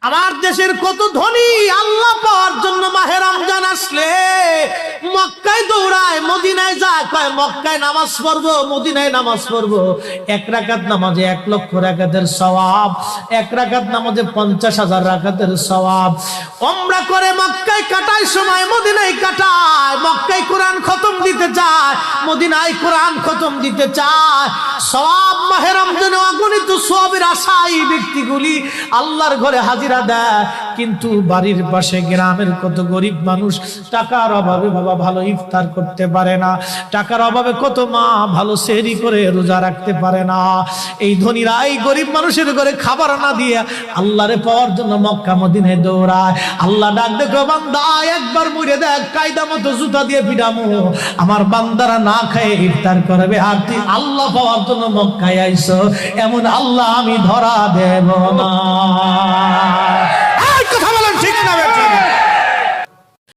আমার দেশের কত ধনী আল্লাহ পাওয়ার জন্য মাহে রমজান আসলে মক্কায় দৌড়ায়, মদিনায় যায়, কয় মক্কায় নামাজ পড়বো, মদিনায় নামাজ পড়বো। এক রাকাত নামাজে 1,00,000 রাকাতের সওয়াব, এক রাকাত নামাজে 50,000 রাকাতের সওয়াব। উমরা করে মক্কায় কাটায় সময় মদিনায় কাটায়, মক্কায় কোরআন খতম দিতে চায়, মদিনায় কোরআন খতম দিতে চায়। সওয়াব মাহে রমজানে অগণিত সওয়াবের আশায় ব্যক্তিগুলি আল্লাহর ঘরে হাজিরা দেয়, কিন্তু বাড়ির পাশে গ্রামের কত গরিব মানুষ টাকার অভাবে বাবা ভালো ইফতার করতে পারে না, টাকার অভাবে কত মা ভালো সেহরি করে রোজা রাখতে পারে না। এই ধনীরা এই গরিব মানুষের ঘরে খাবার না দিয়ে আল্লাহরে পাওয়ার জন্য মক্কা মদিনায় দৌড়ায়। আল্লাহ ডাক দেখো, বান্দা একবার মরে দেখ, কায়দা মতো জুতা দিয়ে পিটামো, আমার বান্দারা না খায় ইফতার করবে, আর তুই আল্লাহ পাওয়ার জন্য মক্কায় আইছো, এমন আল্লাহ আমি ধরা দেব না।